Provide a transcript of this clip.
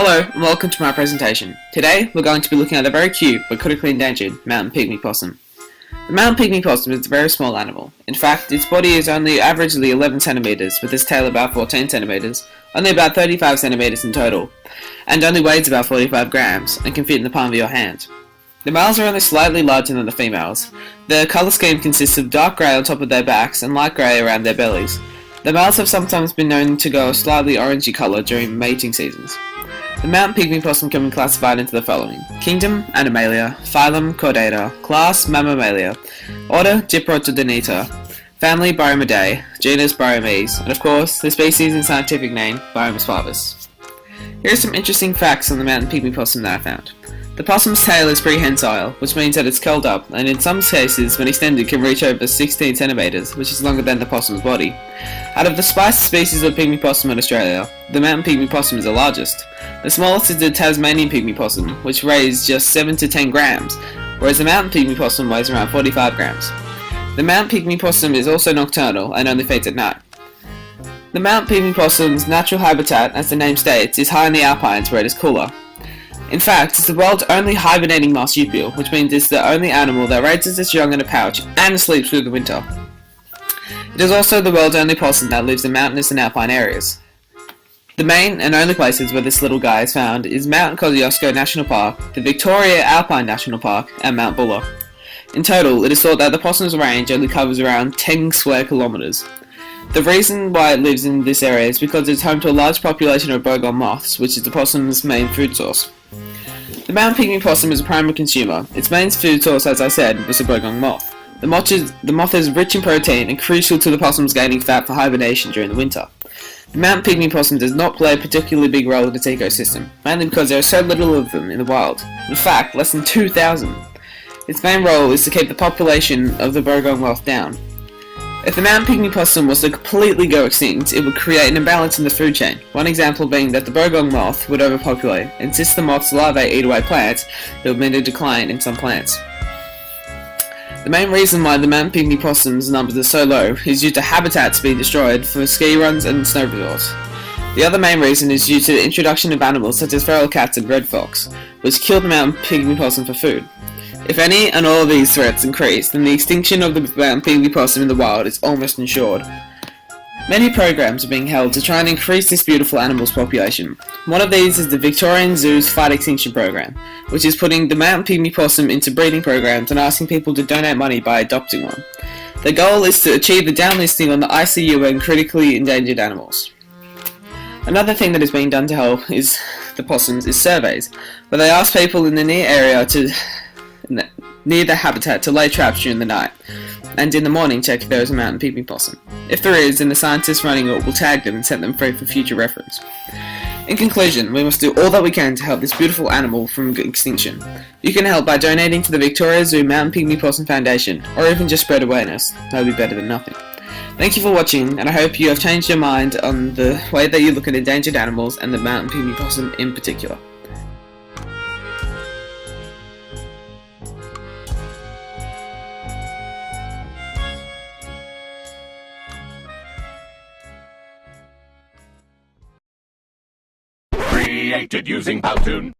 Hello and welcome to my presentation. Today we're going to be looking at the very cute but critically endangered mountain pygmy possum. The mountain pygmy possum is a very small animal. In fact, its body is only averagely 11 centimeters, with its tail about 14 centimeters, only about 35 centimeters in total, and only weighs about 45 grams and can fit in the palm of your hand. The males are only slightly larger than the females. Their colour scheme consists of dark grey on top of their backs and light grey around their bellies. The males have sometimes been known to go a slightly orangey colour during mating seasons. The mountain pygmy possum can be classified into the following: Kingdom, Animalia; Phylum, Chordata; Class, Mammalia; Order, Diprotodonata; Family, Bryomyidae; Genus, Bryomys; and of course, the species and scientific name, Bryomys parvus. Here are some interesting facts on the mountain pygmy possum that I found. The possum's tail is prehensile, which means that it's curled up, and in some cases, when extended, can reach over 16 centimeters, which is longer than the possum's body. Out of the spice species of pygmy possum in Australia, the mountain pygmy possum is the largest. The smallest is the Tasmanian pygmy possum, which weighs just 7 to 10 grams, whereas the mountain pygmy possum weighs around 45 grams. The mountain pygmy possum is also nocturnal and only feeds at night. The mountain pygmy possum's natural habitat, as the name states, is high in the alpines where it is cooler. In fact, it's the world's only hibernating marsupial, which means it's the only animal that raises its young in a pouch and sleeps through the winter. It is also the world's only possum that lives in mountainous and alpine areas. The main and only places where this little guy is found is Mount Kosciuszko National Park, the Victoria Alpine National Park, and Mount Buller. In total, it is thought that the possum's range only covers around 10 square kilometers. The reason why it lives in this area is because it is home to a large population of bogon moths, which is the possum's main food source. The mountain pygmy possum is a primary consumer. Its main food source, as I said, was the bogon moth. The moth is rich in protein and crucial to the possum's gaining fat for hibernation during the winter. The mountain pygmy possum does not play a particularly big role in its ecosystem, mainly because there are so little of them in the wild. In fact, less than 2,000. Its main role is to keep the population of the bogon moth down. If the mountain pygmy possum was to completely go extinct, it would create an imbalance in the food chain. One example being that the bogon moth would overpopulate, and since the moth's larvae eat away plants, there would be a decline in some plants. The main reason why the mountain pygmy possum's numbers are so low is due to habitats being destroyed for ski runs and snow resorts. The other main reason is due to the introduction of animals such as feral cats and red fox, which kill the mountain pygmy possum for food. If any and all of these threats increase, then the extinction of the mountain pygmy possum in the wild is almost ensured. Many programs are being held to try and increase this beautiful animal's population. One of these is the Victorian Zoo's Fight Extinction Program, which is putting the mountain pygmy possum into breeding programs and asking people to donate money by adopting one. The goal is to achieve the downlisting on the ICUN critically endangered animals. Another thing that is being done to help is the possums is surveys, where they ask people in the near the habitat to lay traps during the night, and in the morning check if there is a mountain pygmy possum. If there is, then the scientists running it will tag them and set them free for future reference. In conclusion, we must do all that we can to help this beautiful animal from extinction. You can help by donating to the Victoria Zoo Mountain Pygmy Possum Foundation, or even just spread awareness. That would be better than nothing. Thank you for watching, and I hope you have changed your mind on the way that you look at endangered animals and the mountain pygmy possum in particular. Created using Powtoon.